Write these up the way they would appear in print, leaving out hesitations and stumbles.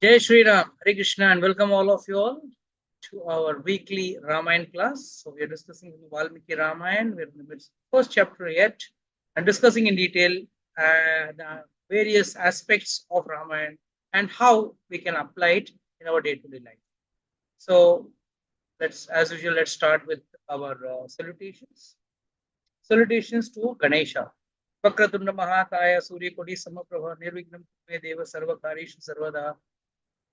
Jai Shri Ram, Hare Krishna, and welcome all of you all to our weekly Ramayan class. So we are discussing Valmiki Ramayan. We're in the first chapter yet, and discussing in detail the various aspects of Ramayan and how we can apply it in our day-to-day life. So as usual, let's start with our salutations. Salutations to Ganesha. Vakratunda Mahakaya Surya Kodi Samaprabha Nirvignam Kume Deva Sarvakarishu Sarvada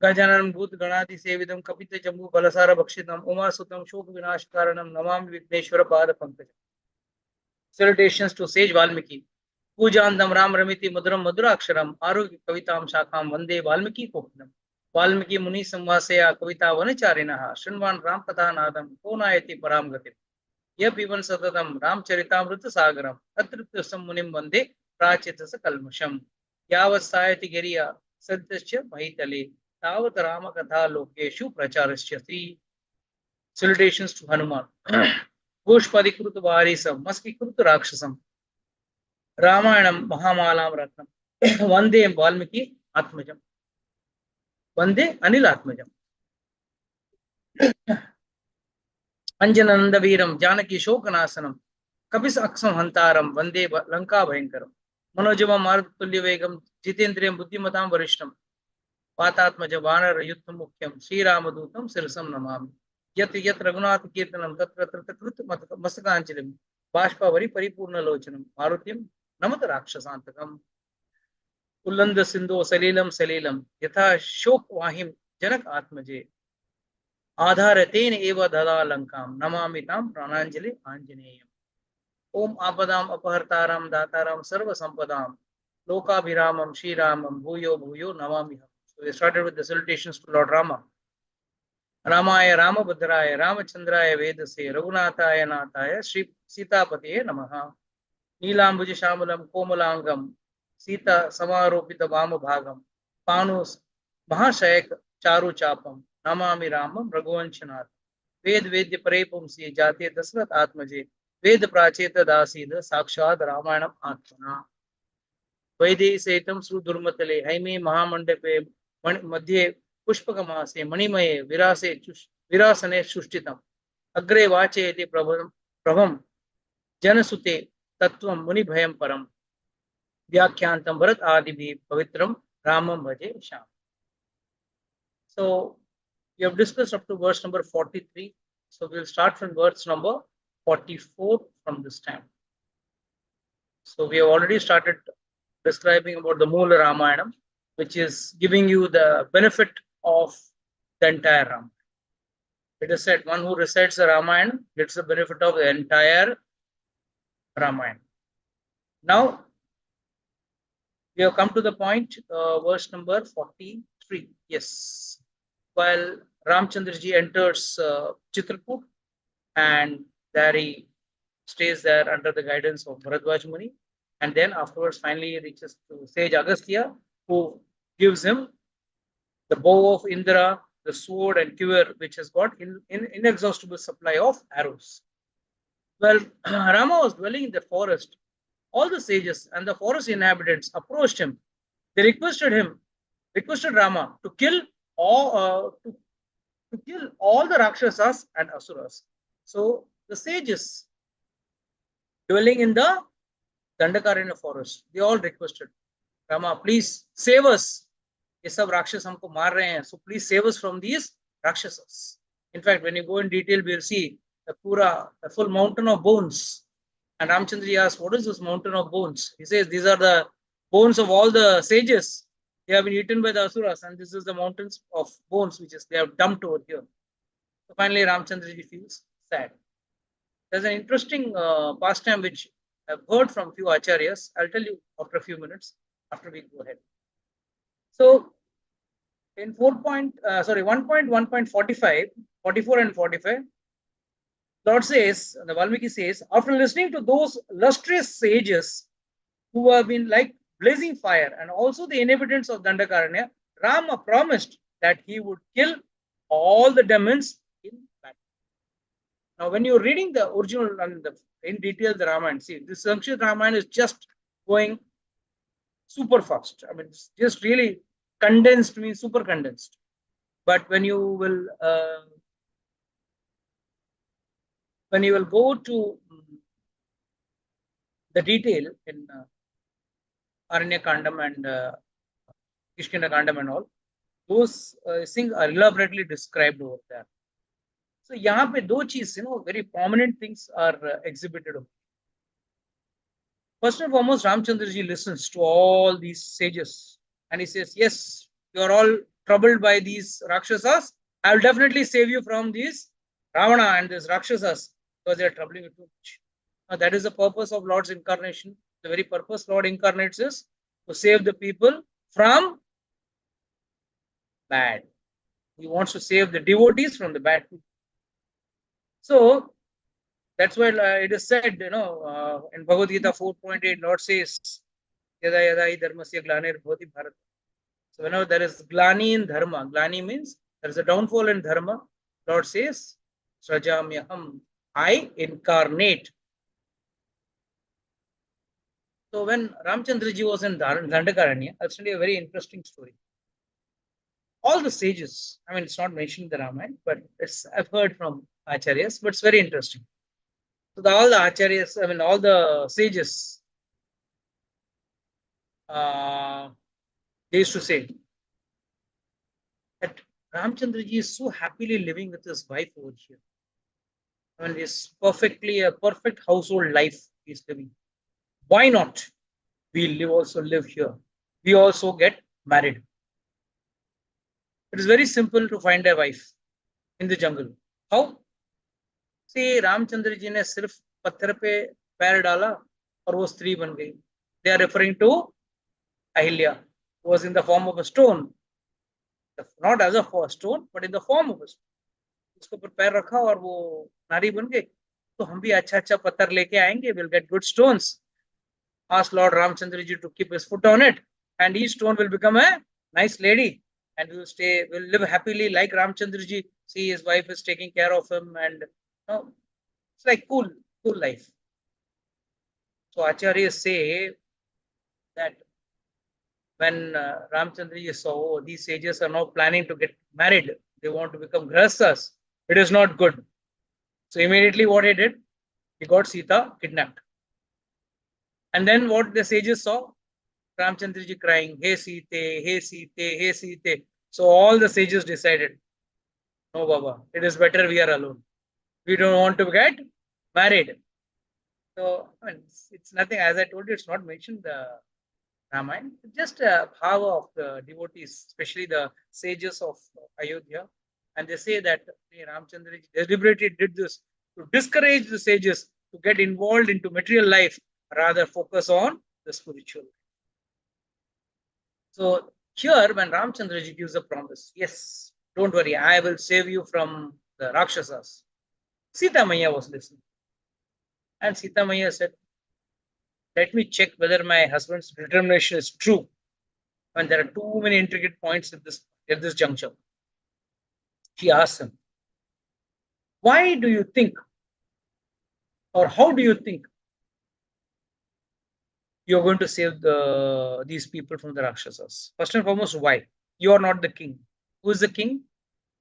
Gajanan भूत गणादि सेविदम कपित जम्बू बलसार भक्षितम उमा सुतम शोक विनाश कारणम नमामि विघ्नेश्वर पाद Pankaj. Salutations to sage Valmiki. पूजांदम Ram रमिति मधुरम मधुराक्षरम आरोग्य कविताम शाखाम वंदे वाल्मीकि कोकिलम. वाल्मीकि मुनि संवासया कविता वनचारिणः शृण्वान् राम कथा नादम को नायति पराम गतिम. यह पिबन सततम रामचरितामृत सागरम अतृप्तसं मुनिम वंदे प्राचितस कल्मषम. यावत्सायति गिरिया सद्यश्च महितले तावत राम कथा लोकेशु प्रचारश्यति. Salutations to Hanuman. Goshpadikruta varisam maskikruta rakshasam Ramayanam Mahamalam Ratnam Vande Valmiki Atmajam Vande Anil Atmajam Anjananda Viram Janaki Shokanasanam Kapis Aksam Hantaram Vande Lanka Bhayankaram Manojavam Martulya Vegam Jitendriyam Buddhimatam Varishtam Patatmaja Vanar Yuttam Mukyam Sri Ramadutam Sirsam Namami Yat Yat Raghunath Kirtanam Tatra Tatra Krut Masakanchilim Bashpavari Paripurna Lochanam Marutyam Namata Rakshasantakam Ullanda Sindhu Salilam Salilam Yatha Shok Vahim Janak Atmaje Adharaten Eva Dhala Lankam Namamitam Prananjali Anjaneyam Om Apadam Apahartaram Dataram Sarva Sampadam Lokabhiramam Shri Ramam Bhuyo Bhuyo Namamiham. So we started with the salutations to Lord Rama. Ramaya Ramabhadraya Ramachandraya Vedase Raghunathaya Nathaya Shri Sitapatiye Namaha. Neelambuja Shamalam Komalangam Sita Samaropita Vama Bhagam Panus Mahashayak Charu Chapam Namami Ramam Raghuvanchanath Ved Vedya Parepumsi Jatayu Dashrath Atmaje Ved Pracheta Dasida Sakshad Ramayanam Atmana Vaidhi Setam Sru Durmatale Haime Mahamandape Madhye Pushpakamase Manimaye Virasane Shushtitam Agre Vache Eti Prabham Janasute Tattvam Muni Bhayam Param Vyakhyantam Bharat Adibhi Pavitram Ramam Bhaje Sham. So we have discussed up to verse number 43. So we will start from verse number 44 from this time. So we have already started describing about the Moola Ramayanam, which is giving you the benefit of the entire Ramayana. It is said one who recites the Ramayana gets the benefit of the entire Ramayana. Now we have come to the point, verse number 43. Yes. While Ramchandraji enters Chitrakoot, and there he stays there under the guidance of Bharadwaj Muni, and then afterwards finally reaches to sage Agastya, who gives him the bow of Indra, the sword and quiver, which has got inexhaustible supply of arrows. Well, Rama was dwelling in the forest. All the sages and the forest inhabitants approached him. They requested Rama to kill all the Rakshasas and Asuras. So the sages dwelling in the Dandakaranya forest, they all requested, Rama, please save us. ये सब राक्षस हमको मार रहे हैं, so please save us from these Rakshasas. In fact, when you go in detail, we'll see the full mountain of bones. And Ramchandraji asks, what is this mountain of bones? He says, these are the bones of all the sages. They have been eaten by the Asuras, and this is the mountains of bones which they have dumped over here. So finally, Ramchandraji feels sad. There's an interesting pastime which I've heard from few acharyas. I'll tell you after a few minutes, after we go ahead. So in 1.1.45, 44 and 45, Lord says, the Valmiki says, after listening to those lustrous sages who have been like blazing fire, and also the inhabitants of Dandakaranya, Rama promised that he would kill all the demons in battle. Now, when you're reading the original and in detail the Ramayana, see, this Sanskrit Ramayana is just going super fast. I mean, it's just really condensed means super condensed. But when you will go to the detail in Aranya Kandam and Kishkinda Kandam and all, those things are elaborately described over there. So यहाँ पे दो चीज, very prominent things are exhibited. First and foremost, Ramchandraji listens to all these sages and he says, yes, you are all troubled by these Rakshasas. I will definitely save you from these Ravana and these Rakshasas because they are troubling you too much. Now, that is the purpose of Lord's incarnation. The very purpose Lord incarnates is to save the people from bad. He wants to save the devotees from the bad people. So that's why it is said, in Bhagavad Gita 4.8, Lord says, Yada yada hi dharmasya glanir bhavati bharat. So whenever there is glani in dharma, glani means there is a downfall in dharma, Lord says, Srajamyaham, I incarnate. So when Ramchandraji was in Dandakaranya, I'll tell you a very interesting story. All the sages, I mean, it's not mentioned in the Ramayana, but I've heard from Acharyas, but it's very interesting. So all the Acharyas, I mean, all the sages, they used to say that Ramchandraji is so happily living with his wife over here. I mean, it's perfectly a perfect household life he's living. Why not? We also live here. We also get married. It is very simple to find a wife in the jungle. How? See, Ramchandra ji ने सिर्फ पत्थर पे पैर डाला और वो स्त्री बन गई. They are referring to Ahilya, who was in the form of a stone. Not as a stone, but in the form of a stone. उसके ऊपर पैर रखा और वो नारी बन गई. तो हम भी अच्छा अच्छा पत्थर लेके आएंगे. We'll get good stones. Ask Lord Ramchandra ji to keep his foot on it, and each stone will become a nice lady, and we'll live happily like Ramchandra ji. See, his wife is taking care of him, and it's like cool life. So Acharyas say that when Ramchandra ji saw, oh, these sages are now planning to get married, they want to become grahasthas, it is not good. So immediately what he did, he got Sita kidnapped. And then what the sages saw, Ramchandra ji crying, hey Sita, hey Sita, hey Sita. So all the sages decided, no Baba, it is better we are alone. We don't want to get married. So I mean, it's nothing, as I told you, it's not mentioned in the Ramayana. It's just a bhava of the devotees, especially the sages of Ayodhya. And they say that Ramchandra deliberately did this to discourage the sages to get involved into material life, rather focus on the spiritual. So here, when Ramchandra ji gives a promise, yes, don't worry, I will save you from the Rakshasas. Sita Maya was listening. And Sita Maya said, let me check whether my husband's determination is true. And there are too many intricate points at this juncture. She asked him, why do you think, or how do you think you're going to save these people from the Rakshasas? First and foremost, why? You are not the king. Who is the king?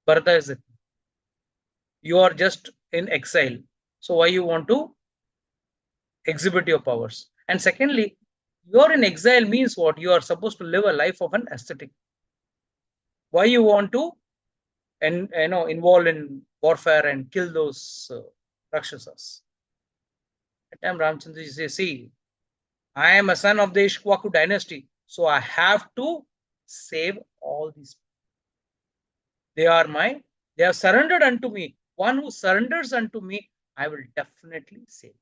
Bharata is the king. You are just in exile. So why you want to exhibit your powers? And secondly, you're in exile means what? You are supposed to live a life of an ascetic. Why you want to involve in warfare and kill those Rakshasas? At time Ramchandra says, see, I am a son of the Ishkwaku dynasty, so I have to save all these people. They have surrendered unto me. One who surrenders unto me, I will definitely save.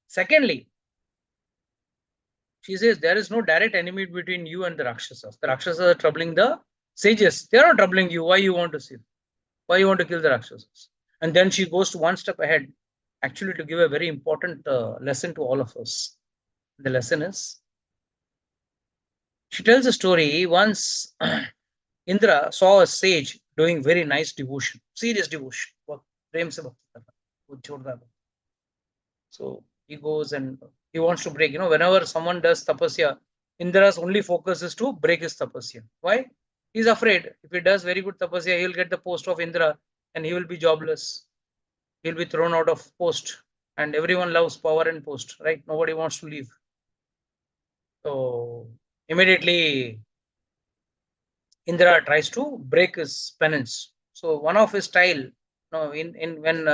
Secondly, she says, there is no direct enemy between you and the Rakshasas. The Rakshasas are troubling the sages. They are not troubling you. Why you want to save? Why you want to kill the Rakshasas? And then she goes to one step ahead, actually to give a very important lesson to all of us. The lesson is, she tells a story. Once Indra saw a sage doing very nice devotion, serious devotion. So he goes and he wants to break. Whenever someone does tapasya, Indra's only focus is to break his tapasya. Why? He's afraid if he does very good tapasya, he'll get the post of Indra and he will be jobless. He'll be thrown out of post. And everyone loves power and post, right? Nobody wants to leave. So immediately Indra tries to break his penance. So one of his style, in when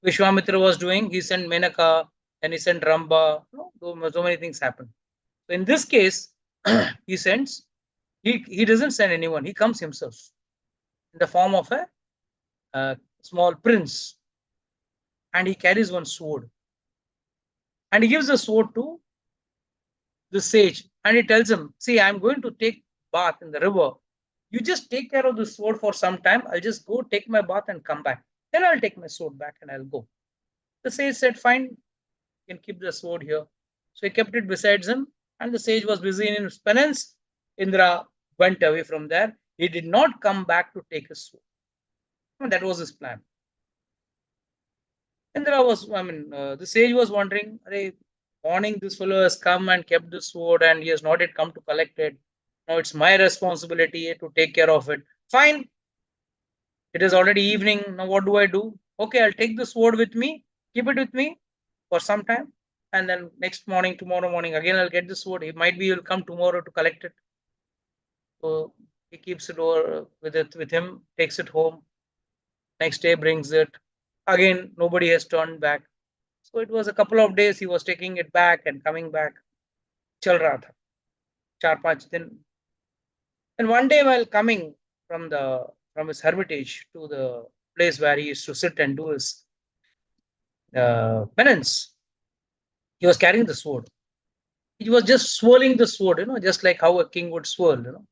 Vishwamitra was doing, he sent Menaka, and he sent Ramba. So many things happen. So in this case, he sends. He doesn't send anyone. He comes himself in the form of a small prince, and he carries one sword, and he gives the sword to the sage, and he tells him, "See, I'm going to take bath in the river. You just take care of the sword for some time. I'll just go take my bath and come back. Then I'll take my sword back and I'll go." The sage said, "Fine, you can keep the sword here." So he kept it beside him, and the sage was busy in his penance. Indra went away from there. He did not come back to take his sword. And that was his plan. Indra was, the sage was wondering, "Hey, morning this fellow has come and kept the sword and he has not yet come to collect it. Now it's my responsibility to take care of it. Fine, it is already evening. Now what do I do? Okay, I'll take the sword with me, keep it with me for some time. And then next morning, tomorrow morning, again I'll get the sword. It might be he'll come tomorrow to collect it." So he keeps it over with him, takes it home. Next day brings it. Again, nobody has turned back. So it was a couple of days he was taking it back and coming back. Chal raha tha. 4-5 दिन. And one day while coming from his hermitage to the place where he used to sit and do his penance, he was carrying the sword. He was just swirling the sword, just like how a king would swirl.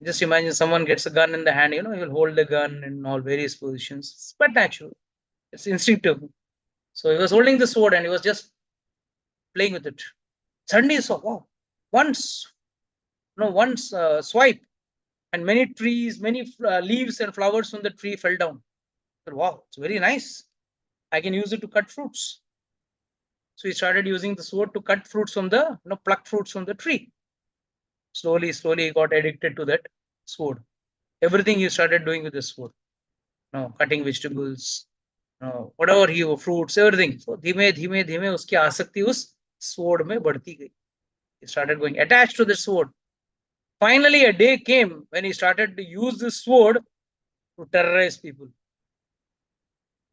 Just imagine someone gets a gun in the hand, he'll hold the gun in all various positions. It's quite natural. It's instinctive. So he was holding the sword and he was just playing with it. Suddenly he saw, wow, once, swipe, and many trees, many leaves and flowers from the tree fell down. Said, wow, it's very nice. I can use it to cut fruits. So he started using the sword to cut fruits from pluck fruits from the tree. Slowly, slowly, he got addicted to that sword. Everything he started doing with the sword. Cutting vegetables, whatever fruits, everything. So धीमे धीमे धीमे उसकी आसक्ति उस sword में बढ़ती गई. He started going attached to the sword. Finally, a day came when he started to use this sword to terrorize people.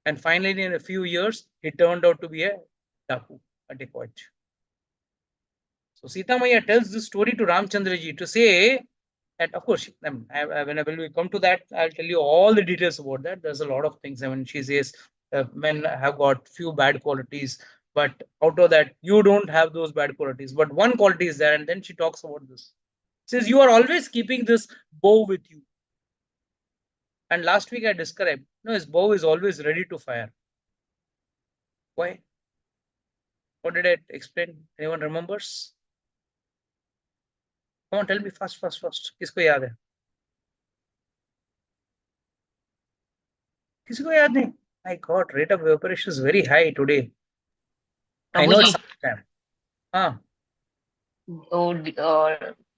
And finally, in a few years, he turned out to be a daku, a dacoit. So Sita Maya tells this story to Ramchandraji to say that, of course, whenever we come to that, I'll tell you all the details about that. There's a lot of things. She says men have got few bad qualities, but out of that, you don't have those bad qualities. But one quality is there, and then she talks about this. Says you are always keeping this bow with you. And last week I described, his bow is always ready to fire. Why? What did I explain? Anyone remembers? Come on, tell me fast. किसको याद है? किसी को याद नहीं? My God, rate of evaporation is very high today. I know it's time. हाँ. तो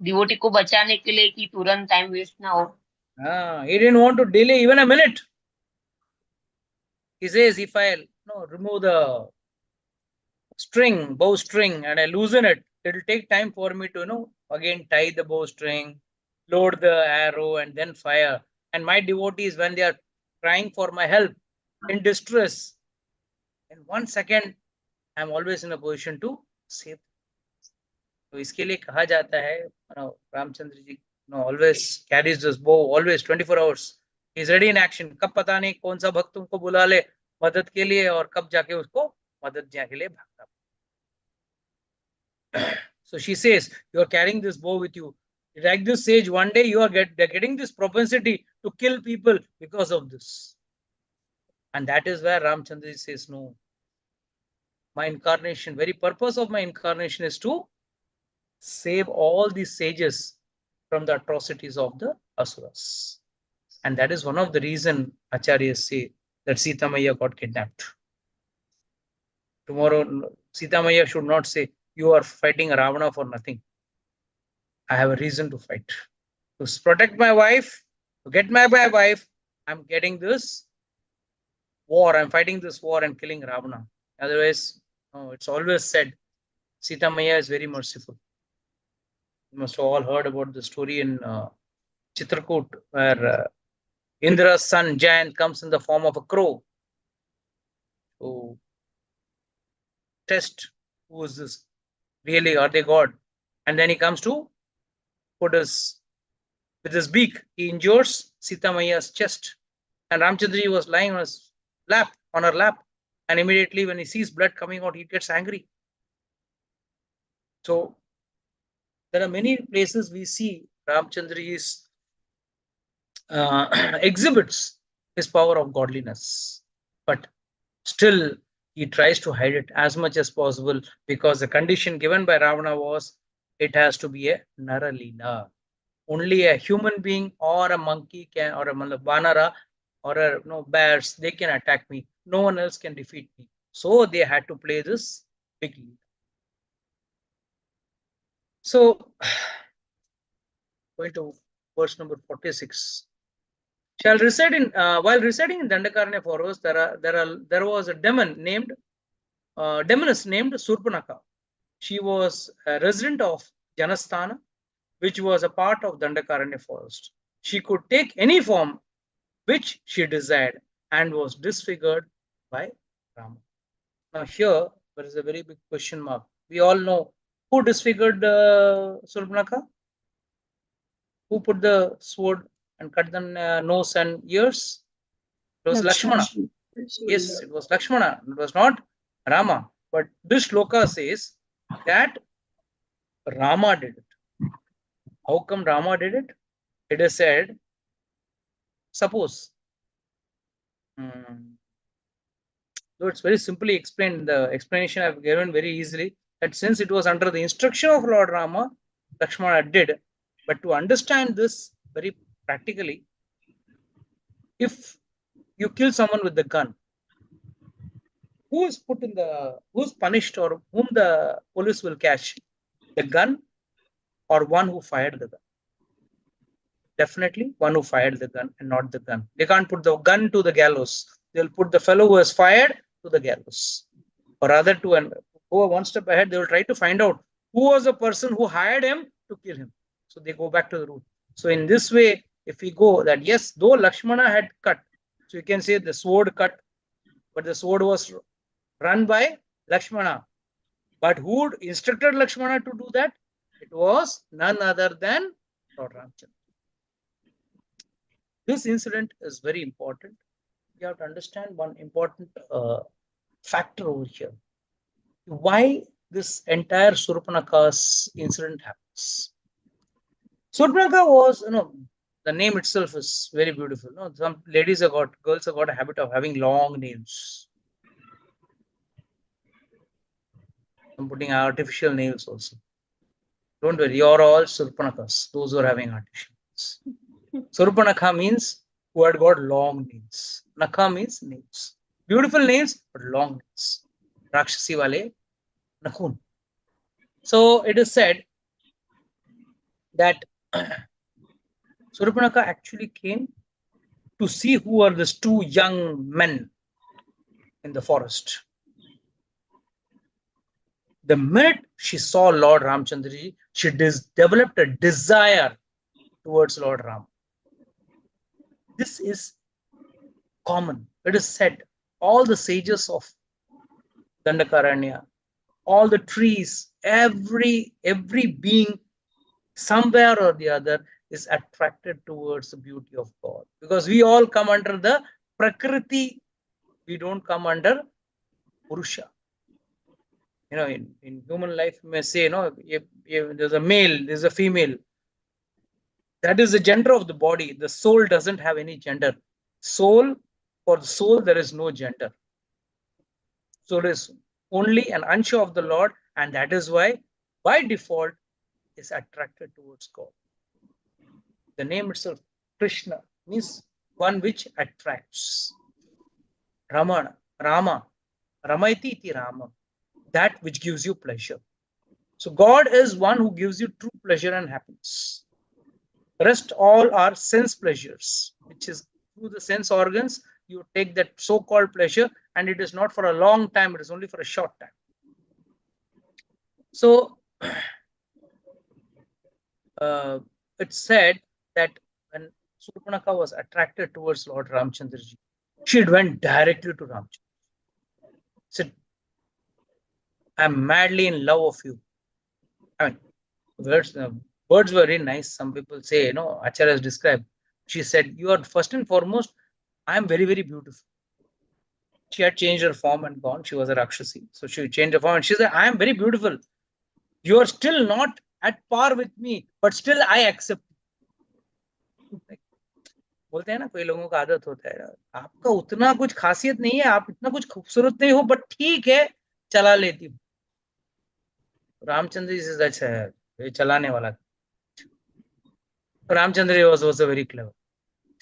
devotee को बचाने के लिए कि तुरंत टाइम वेस्ट ना हो. He didn't want to delay even a minute. He says, if I remove the bow string, and I loosen it, it will take time for me to again tie the bowstring, load the arrow, and then fire. And my devotees, when they are crying for my help in distress, in 1 second, I'm always in a position to save. तो इसके लिए कहा जाता है, Ramchandra ji always carries this bow, always 24 hours. He's ready in action. कब पता नहीं कौन सा भक्त तुमको बुला ले मदद के लिए और कब जाके उसको मदद के लिए भागता. So she says, you are carrying this bow with you. Like this sage, one day you are getting this propensity to kill people because of this. And that is where Ramchandra says, no. My incarnation, very purpose of my incarnation is to save all these sages from the atrocities of the asuras. And that is one of the reasons Acharyas say that Sita Maya got kidnapped. Tomorrow, Sita Maya should not say, you are fighting Ravana for nothing. I have a reason to fight. To protect my wife, to get my wife, I'm getting this war. I'm fighting this war and killing Ravana. Otherwise, no, it's always said Sita Maya is very merciful. You must have all heard about the story in Chitrakoot, where Indra's son Jain comes in the form of a crow to test who is this really, are they God? And then he comes to put his with his beak, he injures Sita Maya's chest, and Ramchandra was lying on his lap, on her lap, and immediately when he sees blood coming out, he gets angry. So there are many places we see Ramchandra is exhibits his power of godliness, but still he tries to hide it as much as possible, because the condition given by Ravana was it has to be a Naralila. Only a human being or a monkey can, or a banara or a bears, they can attack me. No one else can defeat me. So they had to play this big lead. So going to verse number 46. Shall reside in while residing in Dandakaranya forest, there was a demon named demoness named Surpanaka. She was a resident of Janasthana, which was a part of Dandakaranya forest. She could take any form which she desired and was disfigured by Rama. Now here there is a very big question mark. We all know who disfigured Surpanaka, who put the sword and cut the nose and ears. It was Lakshmana. Yes, it was Lakshmana. It was not Rama. But this shloka says that Rama did it. How come Rama did it? It is said, suppose. So it's very simply explained. The explanation I've given very easily, that since it was under the instruction of Lord Rama, Lakshmana did. But to understand this very practically, if you kill someone with the gun, who's punished, or whom the police will catch? The gun or one who fired the gun? Definitely one who fired the gun and not the gun. They can't put the gun to the gallows. They'll put the fellow who has fired to the gallows. Or rather, to go one step ahead, they will try to find out who was the person who hired him to kill him. So they go back to the root. So in this way, if we go that, yes, though Lakshmana had cut, so you can say the sword cut, but the sword was run by Lakshmana. But who instructed Lakshmana to do that? It was none other than Lord Ramchandra. This incident is very important. You have to understand one important factor over here. Why this entire Surpanaka's incident happens. Surpanaka was, the name itself is very beautiful. Some girls have got a habit of having long names. I'm putting artificial nails also. Don't worry, you're all Surpanakas, those who are having artificial nails. Surpanaka means who had got long nails. Naka means nails. Beautiful nails, but long nails. Rakshasi wale Nakhun. So it is said that Surpanaka actually came to see who are these two young men in the forest. The minute she saw Lord Ramchandra, she developed a desire towards Lord Ram. This is common. It is said all the sages of Dandakaranya, all the trees, every being somewhere or the other is attracted towards the beauty of God, because we all come under the Prakriti. We don't come under Purusha. In human life, you may say, if there's a male, there's a female. That is the gender of the body. The soul doesn't have any gender. For the soul, there is no gender. So it is only an ansha of the Lord, and that is why, by default, is attracted towards God. The name itself, Krishna, means one which attracts. Rama, Ramaiti iti Rama, that which gives you pleasure. So God is one who gives you true pleasure and happiness. Rest all are sense pleasures, which is through the sense organs. You take that so-called pleasure, and it is not for a long time, it is only for a short time. So it's said that when Surpanaka was attracted towards Lord Ramchandraji, she went directly to Ramchandra. Said, I'm madly in love of you. I mean, words were very nice. Some people say, Acharya has described. She said, you are first and foremost, I am very, very beautiful. She had changed her form and gone. She was a Rakshasi. So she changed her form and she said, I am very beautiful. You are still not at par with me, but still I accept. बोलते हैं ना, कोई लोगों का आदत होता है, आपका उतना कुछ खासियत नहीं है, आप इतना कुछ खूबसूरत नहीं हो, बट ठीक है, चला लेती हूँ. रामचंद्र जी से अच्छा है, ये चलाने वाला. Ramchandra was also very clever.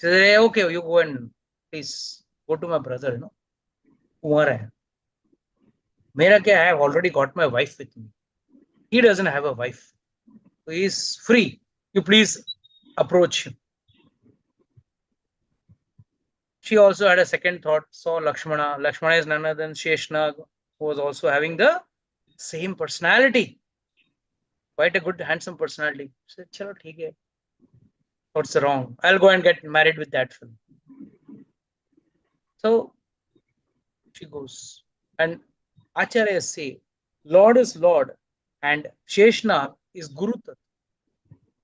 He said, hey, okay, you go and please go to my brother, कुंवर है. मेरा क्या है, I have already got my wife with me. He doesn't have a wife. So he is free. You please approach him. She also had a second thought, saw Lakshmana. Lakshmana is none other than Sheshnag, who was also having the same personality. Quite a good, handsome personality. She said, chalo, theek hai. What's wrong? I'll go and get married with that fellow. So she goes. And Acharyas say, Lord is Lord and Sheshnag is Guru Tat.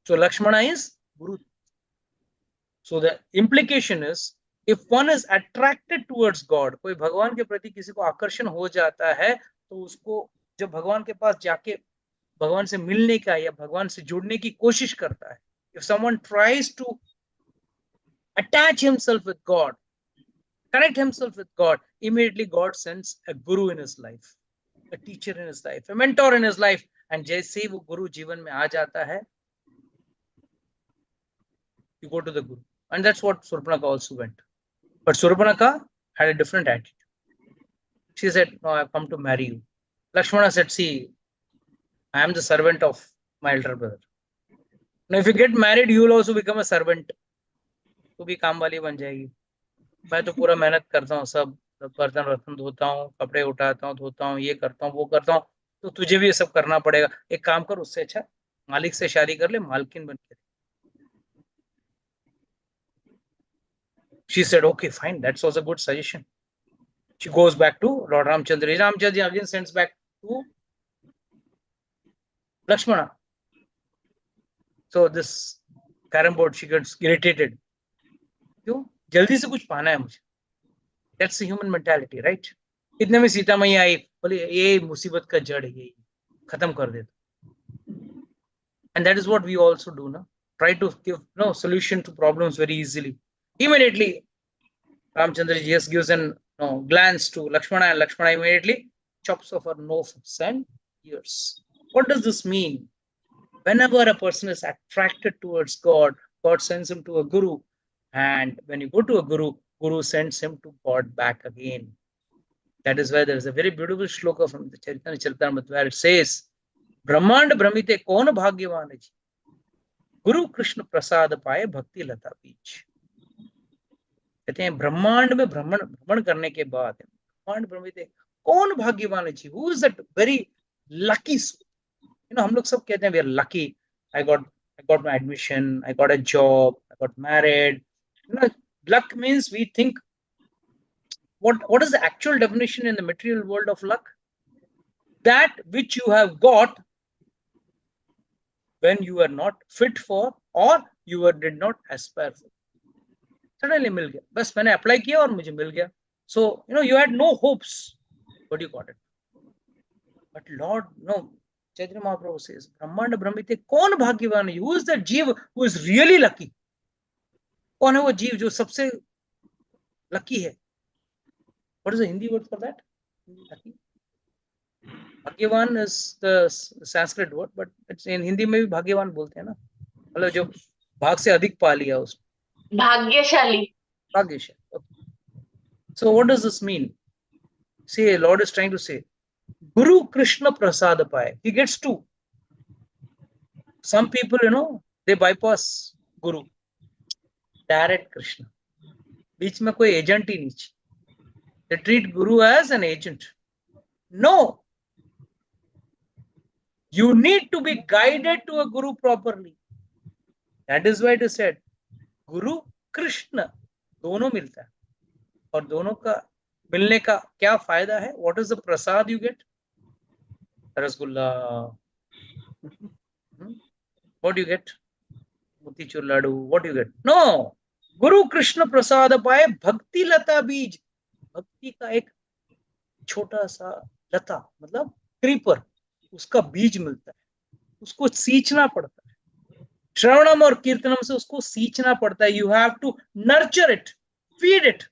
So Lakshmana is Guru. So the implication is, if one is attracted towards God, कोई भगवान के प्रति किसी को आकर्षण हो जाता है, तो उसको जब भगवान के पास जाके भगवान से मिलने का या भगवान से जुड़ने की कोशिश करता है, if someone tries to attach himself with God, connect himself with God, immediately God sends a guru in his life, a teacher in his life, a mentor in his life, and जैसे ही वो गुरु जीवन में आ जाता है, you go to the guru. And that's what Surpanaka also went. But Surpanaka had a different attitude. She said, no, I've come to marry you. Lakshmana said, see, I am the servant of my elder brother. Now, if you get married, you will also become a servant. तू भी काम वाली बन जाएगी. मैं तो पूरा मेहनत करता हूँ, सब बर्तन वर्तन धोता हूँ, कपड़े उठाता हूँ, धोता हूँ, ये करता हूँ, वो करता हूँ, तो तुझे भी ये सब करना पड़ेगा. एक काम कर, उससे अच्छा मालिक से शादी कर ले, मालकिन बन के. She said, okay, fine, that's also a good suggestion. She goes back to Lord Ramchandra. Ramchandra again sends back to Lakshmana. So this carom board, she gets irritated. क्यों? जल्दी से कुछ पाना है मुझे. That's the human mentality, right? इतने में सीता मैया आई, बोले ये मुसीबत का जड़ है, यही खत्म कर दे. And that is what we also do, na? Try to give no solution to problems very easily. Immediately, Ramchandra just gives an glance to Lakshmana, and Lakshmana immediately chops off her nose and ears. What does this mean? Whenever a person is attracted towards God, God sends him to a guru. And when you go to a guru, guru sends him to God back again. That is why there is a very beautiful shloka from the Chaitanya Charitamrita where it says, Brahmand Brahmite Kona Bhagyavan ji, Guru Krishna Prasad Paye Bhakti Lata Beach. कहते हैं ब्रह्मांड में भ्रमण करने के बाद ब्रह्मांड ब्रह्मित कौन भाग्यवान है जी, who is that very lucky. हम लोग सब कहते हैं we are lucky. I got my admission, I got a job, I got married. Luck means we think, what is the actual definition in the material world of luck? That which you have got when you are not fit for or you did not aspire for. Suddenly मिल गया, बस मैंने apply किया और मुझे मिल गया. So you had no hopes, but you got it. But Lord, no, Chaitanya Mahaprabhu says, Brahmanda Brahmite कौन भाग्यवान है? Who is that जीव who is really lucky? कौन है वो जीव जो सबसे lucky है? What is the Hindi word for that? Lucky. भाग्यवान is the Sanskrit word, but it's in Hindi में भी भाग्यवान बोलते हैं ना, मतलब जो भाग से अधिक पा लिया उसने. भाग्यशाली. Bhagyasha. Okay. So what does this mean? See, Lord is trying to say, Guru Krishna Prasad Paye. He gets two. Some people, they bypass Guru. Direct Krishna. बीच में कोई agent ही नहीं. They treat Guru as an agent. No. You need to be guided to a Guru properly. That is why it is said, Guru Krishna. दोनों मिलता है. और दोनों का मिलने का क्या फायदा है? What is the prasad you get? Rasgulla. What do you get? Motichur laddu. What do you get? No. Guru Krishna prasad पाए भक्ति लता बीज. भक्ति का एक छोटा सा लता मतलब क्रीपर, उसका बीज मिलता है. उसको सींचना पड़ता है. श्रवणम और कीर्तनम से उसको सींचना पड़ता है. You have to nurture it, feed it,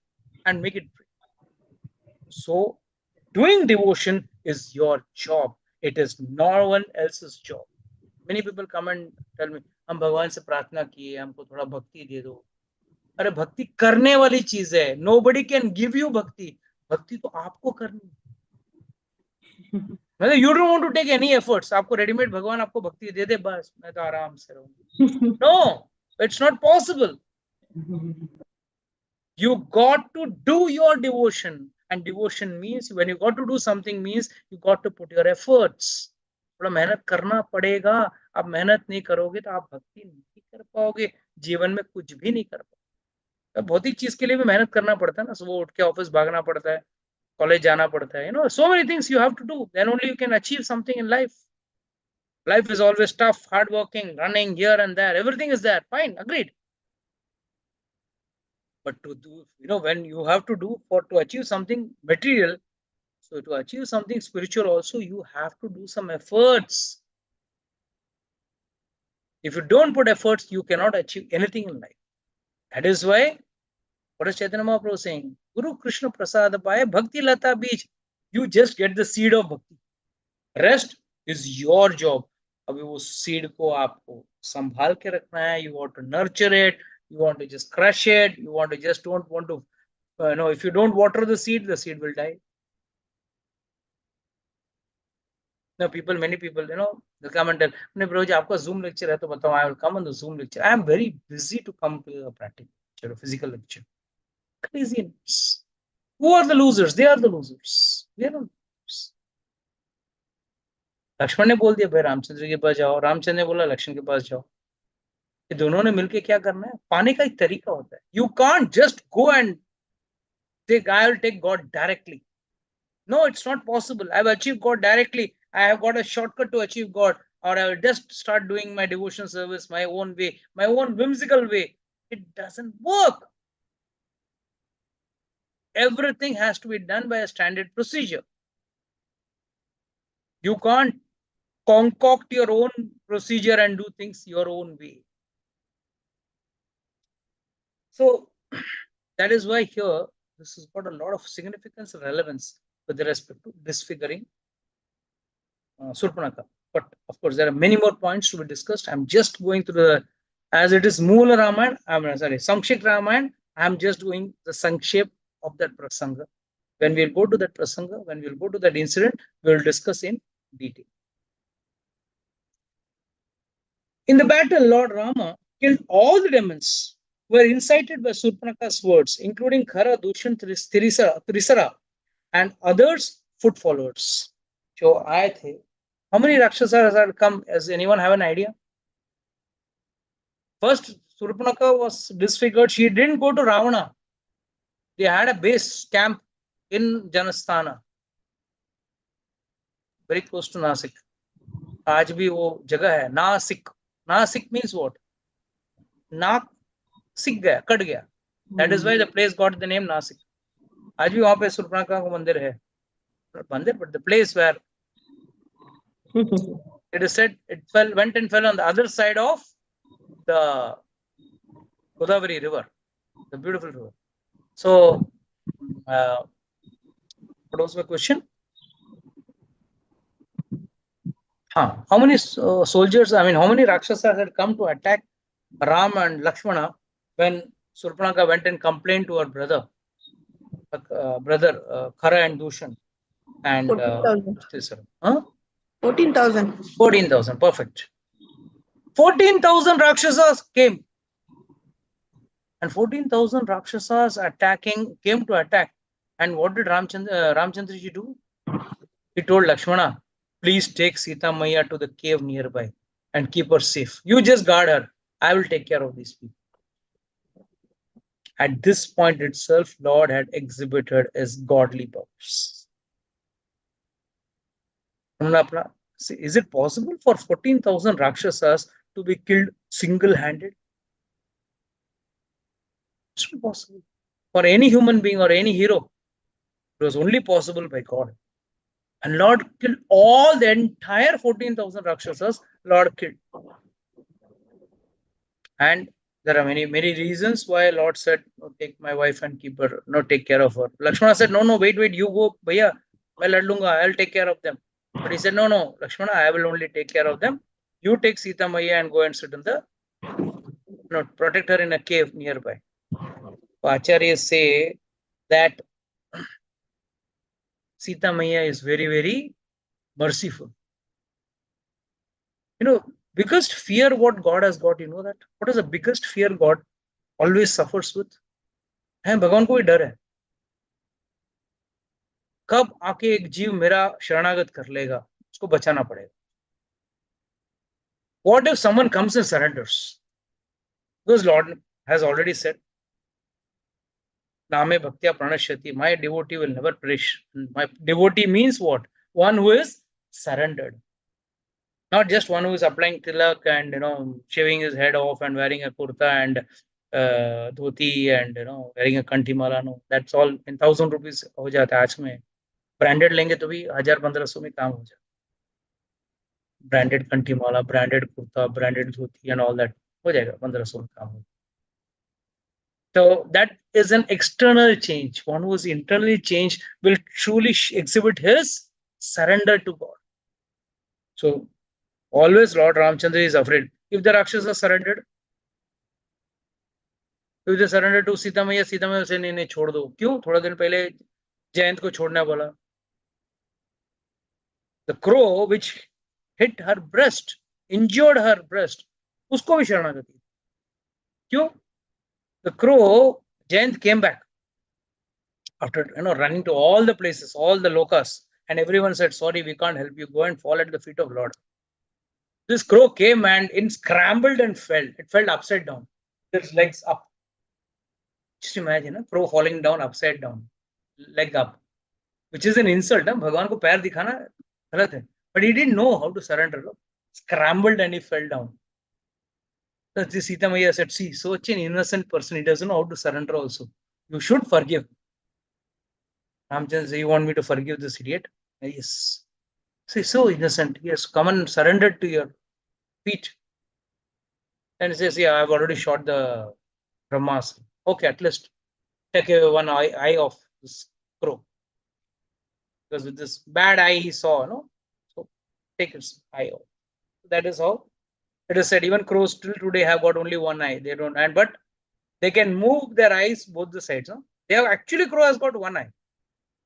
and make it free. So, doing devotion is your job. It is no one else's job. Many people come and tell me, हम भगवान से प्रार्थना किए, हमको थोड़ा भक्ति दे दो. अरे भक्ति करने वाली चीज है. Nobody can give you भक्ति. भक्ति तो आपको करनी है. मतलब you don't want to take any efforts. आपको रेडीमेड भगवान आपको भक्ति दे दे, बस मैं तो आराम से रहूंगा. No, it's not possible. You got to do your devotion, and devotion means when you got to do something means you got to put your efforts. थोड़ा मेहनत करना पड़ेगा. आप मेहनत नहीं करोगे तो आप भक्ति नहीं कर पाओगे. जीवन में कुछ भी नहीं कर पाओगे. भौतिक चीज के लिए भी मेहनत करना पड़ता है ना. सुबह उठ के ऑफिस भागना पड़ता है, कॉलेज जाना पड़ता है. So many things you have to do. Then only you can achieve something in life. Life is always tough, hardworking, running here and there. Everything is there. Fine, agreed. But to do, when you have to do to achieve something material, so to achieve something spiritual also, you have to do some efforts. If you don't put efforts, you cannot achieve anything in life. That is why, what is Chaitanya Mahaprabhu saying? Guru Krishna Prasad Paye Bhakti Lata Beej. You just get the seed of bhakti. Rest is your job. अभी वो seed को आपको संभाल के रखना है. You want to nurture it. You want to just crush it. You want to just don't want to, if you don't water the seed will die. No, many people, they come and tell, Prabhuji, आपका Zoom lecture है तो बताओ. I will come on the Zoom lecture. I am very busy to come to a practical lecture, a physical lecture. Craziness. Who are the losers? They are the losers. They are not losers. Lakshman ने बोल दिया भाई रामचंद्र के पास जाओ. रामचंद्र ने बोला लक्ष्मण के पास जाओ. ये दोनों ने मिलके क्या करना है? पाने का एक तरीका होता है. You can't just go and say I will take God directly. No, it's not possible. I have achieved God directly. I have got a shortcut to achieve God, or I will just start doing my devotion service my own way, my own whimsical way. It doesn't work. Everything has to be done by a standard procedure. You can't concoct your own procedure and do things your own way. So that is why here this has got a lot of significance and relevance with respect to disfiguring Surpanaka. But of course, there are many more points to be discussed. I'm just going through as it is Moola Ramayan, Samkshipt Ramayan, I'm just doing the Sankshep of that prasanga. When we'll go to that prasanga, when we'll go to that incident, we'll discuss in detail. In the battle, Lord Rama killed all the demons who were incited by Surpanaka's words, including Khara, Dushan, Trisara, and others foot followers. So how many Rakshasas had come? Does anyone have an idea? First, Surpanaka was disfigured. She didn't go to Ravana. They had a base camp in Janasthana, very close to Nasik. आज भी वो जगह है Nashik. Nasik means what? नाक सिक गया, cut गया. That is why the place got the name Nasik. आज भी वहां पे सुर्पणखा का मंदिर है. मंदिर, but the place where it is said it went and fell on the other side of the Godavari river, the beautiful river. So, what was my question? How many soldiers, how many Rakshasas had come to attack Ram and Lakshmana when Surpanaka went and complained to her brother Khara and Dushan? And 14,000. 14,000. 14,000, perfect. 14,000 Rakshasas came. And 14,000 Rakshasas came to attack. And what did Ramchandraji do? He told Lakshmana, please take Sita Maya to the cave nearby and keep her safe. You just guard her. I will take care of these people. At this point itself, Lord had exhibited his godly powers. Is it possible for 14,000 Rakshasas to be killed single-handed? It's not possible. For any human being or any hero, it was only possible by God. And Lord killed all the entire 14,000 Rakshasas, Lord killed. And there are many reasons why Lord said, no, take my wife and keep her, no, take care of her. Lakshmana said, no, wait, you go, bhaiya, main lad lunga, I'll take care of them. But he said, no, Lakshmana, I will only take care of them. You take Sita Maya and go and sit in protect her in a cave nearby. Acharyas say that Sita Maya is very, very merciful. Biggest fear what God has got, you know that? What is the biggest fear God always suffers with? भगवान को ही डर है कब आके एक जीव मेरा शरणागत कर लेगा उसको बचाना पड़ेगा. What if someone comes and surrenders? Because Lord has already said, Name Bhaktya Pranashyati, my devotee will never perish. My devotee means what? One who is surrendered. Not just one who is applying tilak and shaving his head off and wearing a kurta and dhoti and wearing a kantimala. No, that's all in 1,000 rupees हो जाता है आज में. Branded लेंगे तो भी 1,000-1,500 में काम हो जाता. Branded kantimala, branded kurta, branded dhoti and all that हो जाएगा 1,500 में काम हो. So that is an external change. One who is internally changed will truly exhibit his surrender to God. So always Lord Ramchandra is afraid. If the Rakshasa surrendered, if they surrender to Sita Maya से नहीं छोड़ दो. क्यों? थोड़ा दिन पहले जयंत को छोड़ने वाला. The crow which hit her breast, injured her breast, उसको भी शरणागति. क्यों? The crow, Jayant came back after running to all the places, all the lokas, and everyone said, sorry, we can't help you. Go and fall at the feet of Lord. This crow came and it scrambled and fell. It fell upside down. Its legs up. Just imagine a crow falling down upside down, leg up, which is an insult. Bhagwan ko pair dikhana galat hai. But he didn't know how to surrender. Scrambled and he fell down. So Sita Maya said, see, such an innocent person, he doesn't know how to surrender also. You should forgive. Ramchandra, you want me to forgive this idiot? Yes. See, so innocent. Yes, come and surrender to your feet. And he says, yeah, I've already shot the Brahmas. Okay, at least take away one eye of this crow. Because with this bad eye he saw, no? So take its eye off. That is how it is said. Even crows still today have got only one eye. They don't, but they can move their eyes both the sides. No? They have actually crow has got one eye,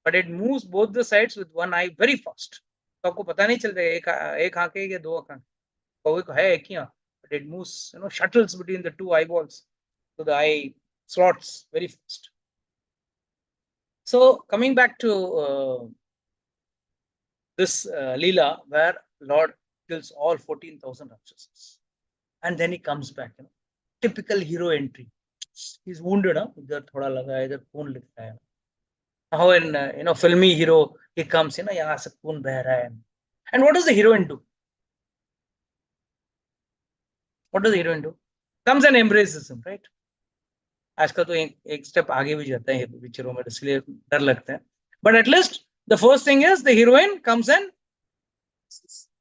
but it moves both the sides with one eye very fast. तो आपको पता नहीं चलता एक आंख है या दो आंख कौवे को है एक ही आंख, but it moves shuttles between the two eyeballs to the eye slots very fast. So coming back to this Leela where Lord kills all 14,000 Rakshasas and then he comes back. Typical hero entry. He's wounded. इधर थोड़ा लगा है, इधर खून लिखता है. How in filmy hero he comes, यहाँ से खून बह रहा है. And what does the heroine do? What does the heroine do? Comes and embraces him, right? आजकल तो एक स्टेप आगे भी जाता है पिक्चरों में, इसलिए डर लगता है. But at least the first thing is the heroine comes and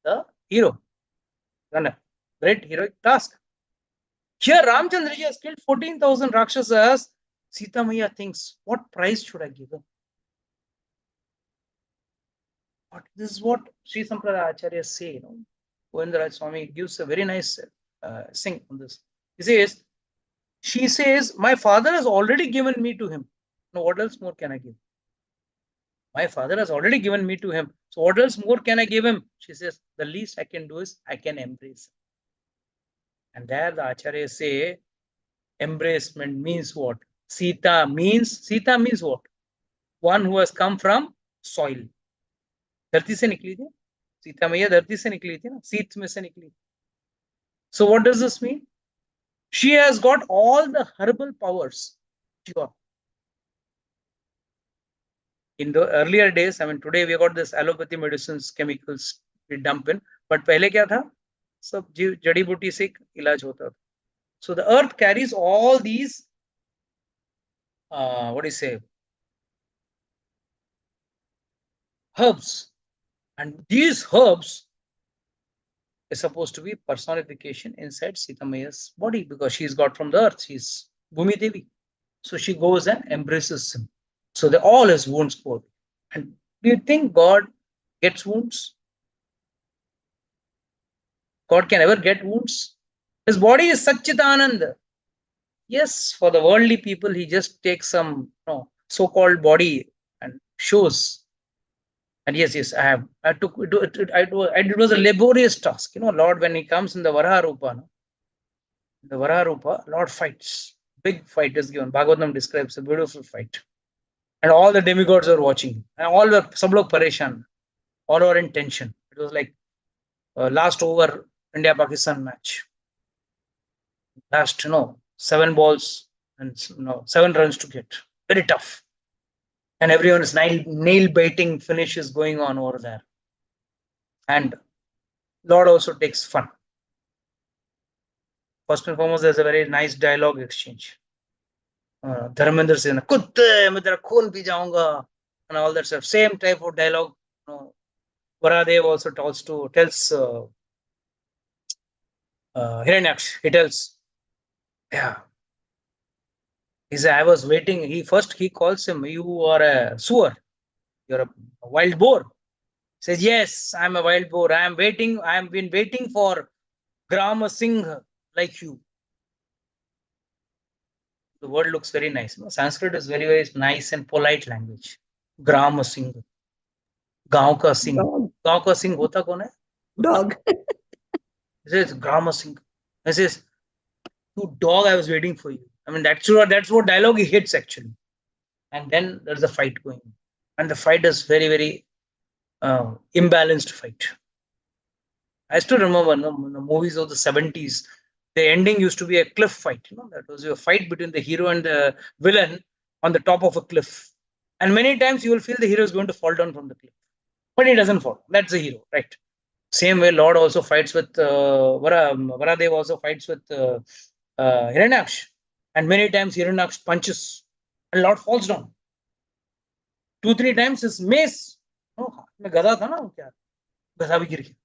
the hero. Great heroic task. Here Ramchandraji has killed 14,000 Rakshasas. Sita Maya thinks, what price should I give him? But this is what Sri Sampradaya Acharyas say. Govindaraj Swami gives a very nice sing on this. She says, my father has already given me to him. Now, what else more can I give? My father has already given me to him. So what else more can I give him? She says, the least I can do is I can embrace him. And there the Acharyas say embracement means what? Sita means what? One who has come from soil. धरती से निकली थी सीता मैया, धरती से निकली थी ना, सीत में से निकली. So what does this mean? She has got all the herbal powers. She got. In the earlier days, I mean, today we got this allopathy medicines, chemicals we dump in, but पहले क्या था? सब जड़ी बूटी से इलाज होता था. So the earth carries all these, what do you say, herbs, and these herbs is supposed to be personification inside Sita Maiya's body because she's got from the earth. She's Bhumi Devi. So she goes and embraces him. So all his wounds go. And do you think God gets wounds? God can ever get wounds? His body is Satchitananda. Yes, for the worldly people, he just takes some so-called body and shows. And yes, I have. It was a laborious task. Lord, when he comes in the Varaha Rupa, Lord fights. Big fight is given. Bhagavatam describes a beautiful fight. And all the demigods are watching. And all were sab log pareshan. All were in tension. It was like last over India-Pakistan match. Last, 7 balls and 7 runs to get. Very tough. And everyone is nail-biting finish is going on over there. And Lord also takes fun. First and foremost, there's a very nice dialogue exchange. Dharmendra says, "Kutte, मैं तेरा खून P जाऊंगा," and all that stuff. Same type of dialogue. Varadev also tells Hiranyaksh. He tells, yeah. He says, I was waiting. He calls him, you are a sewer. You're a wild boar. He says, yes, I'm a wild boar. I have been waiting for Grama Singh like you. The word looks very nice. Sanskrit is very, very nice and polite language. Grama Singh. गांव का सिंह. गांव का सिंह होता कौन है? Dog. He says, Grama Singh. He says, you dog, I was waiting for you. I mean, that's what dialogue he hits actually. And then there's a fight going on. And the fight is very, very imbalanced fight. I still remember the movies of the 70s, the ending used to be a cliff fight. That was a fight between the hero and the villain on the top of a cliff. And many times you will feel the hero is going to fall down from the cliff. But he doesn't fall. That's the hero, right? Same way, Lord also fights with Varadev also fights with Hiranyaksh. And many times Hiranyaksh punches and Lord falls down. 2-3 times his mace. गधा था ना क्या? गधा भी गिर गया.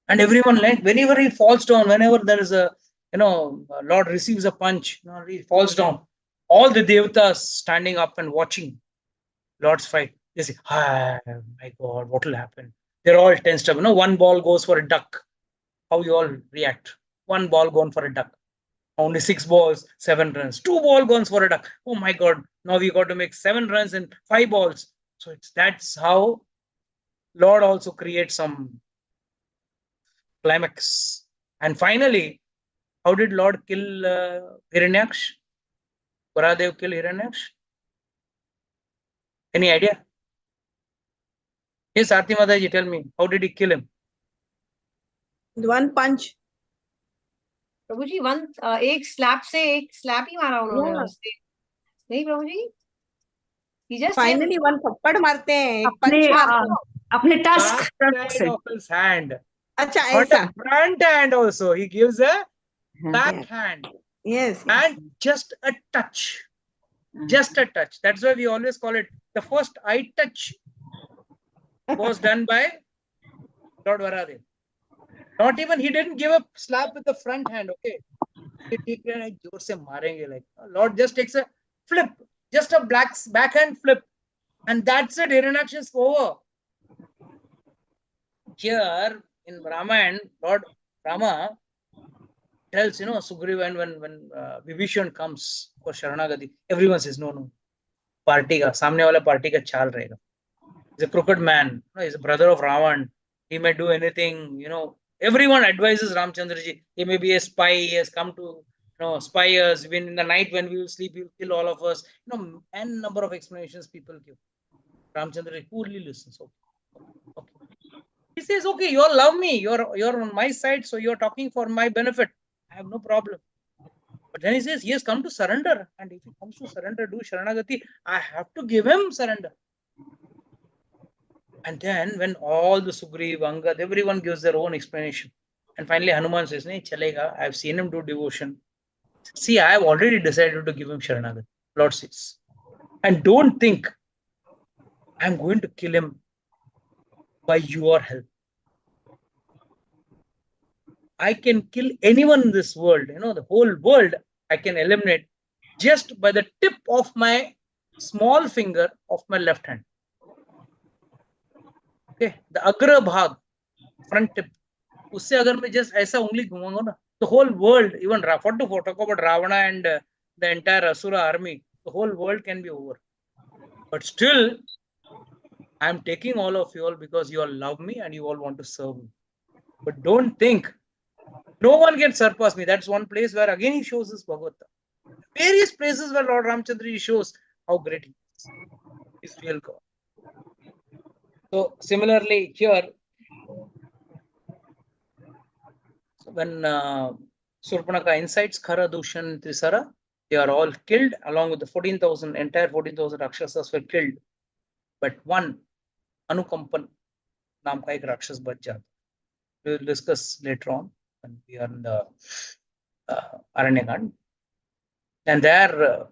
And everyone, like, whenever he falls down, whenever there is a, Lord receives a punch, he falls down. All the devatas standing up and watching Lord's fight. They say, "Ah, my God, what will happen?" They're all tensed up. One ball goes for a duck. How you all react? One ball gone for a duck. Only 6 balls, 7 runs. 2 balls gone for a duck. Oh my God! Now we got to make 7 runs and 5 balls. So that's how Lord also creates some climax. And finally, how did Lord kill Hiranyaksh? Varadev kill Hiranyaksh? Any idea? Yes, Aarti Mataji, tell me, how did he kill him? One punch. प्रभु जी एक slab ही मारा उन्होंने उससे. नहीं प्रभु जी? He just Finally one थप्पड़ मारते हैं, एक punch मारते हैं. अपने tusk side of his hand. अच्छा Not ऐसा. a front hand also. He gives a back hand. Yes. And just a touch. Just a touch. That's why we always call it the first eye touch was done by Lord Varadev. Not even, he didn't give a slap with the front hand, okay? Like, Lord just takes a flip, just a backhand flip. And that's it, Hiranyaksh is over. Here in Ramayan, Lord Rama tells, Sugriva, when Vibhishan comes for Sharanagati, everyone says, no, party ka, samne wala party ka chal rahega. He's a crooked man, he's a brother of Ravan. He may do anything, everyone advises Ramchandraji. He may be a spy. He has come to spy us. When in the night when we will sleep, he will kill all of us. N number of explanations people give. Ramchandraji coolly listens. Okay. He says, okay, you all love me. You're on my side, so you're talking for my benefit. I have no problem. But then he says, he has come to surrender. And if he comes to surrender, do Sharanagati, I have to give him surrender. And then when all the Sugriv, Angad, everyone gives their own explanation. And finally Hanuman says, nahi, chalega, I've seen him do devotion. See, I have already decided to give him Sharanagati. Lord says. And don't think I'm going to kill him by your help. I can kill anyone in this world, the whole world I can eliminate just by the tip of my small finger of my left hand. Okay, the agra bhag, front tip. उससे अगर मैं just ऐसा उंगली घुमाऊंगा ना, the whole world, even talk about Ravana and the entire Asura army, the whole world can be over. But still, I am taking all of you all because you all love me and you all want to serve me. But don't think no one can surpass me. That's one place where again he shows his Bhagavata. Various places where Lord Ramchandra shows how great he is. He's real God. So similarly here, when Surpanaka incites Khara, Dushan, Trisara, they are all killed along with the entire 14,000 Rakshasas were killed. But one, Anukampan, naam ka ek Rakshas bach jata. We will discuss later on when we are in the Aranyakand. And there,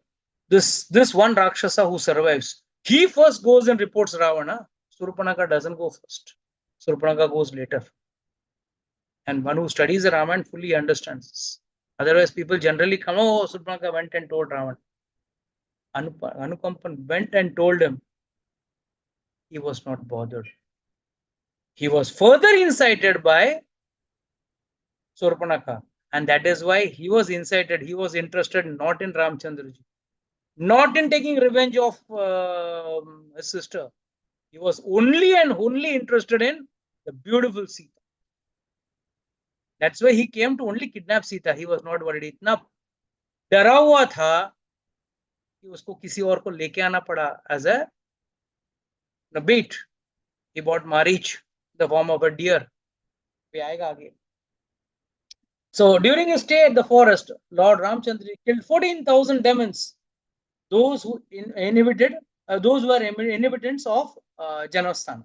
this one Rakshasa who survives, he first goes and reports Ravana. Surpanaka doesn't go first. Surpanaka goes later. And one who studies the Ramayana fully understands this. Otherwise, people generally come, oh, Surpanaka went and told Ravana. Anukampan went and told him. He was not bothered. He was further incited by Surpanaka. And that is why he was incited. He was interested not in Ramchandraji, not in taking revenge of his sister. He was only and only interested in the beautiful Sita. That's why he came to only kidnap Sita. He was not worried. इतना डरा हुआ था कि उसको किसी और को लेके आना पड़ा as a bait. He bought Marich, the form of a deer. So during his stay at the forest, Lord Ramchandra killed 14,000 demons, those who those were inhabitants of Janasthana.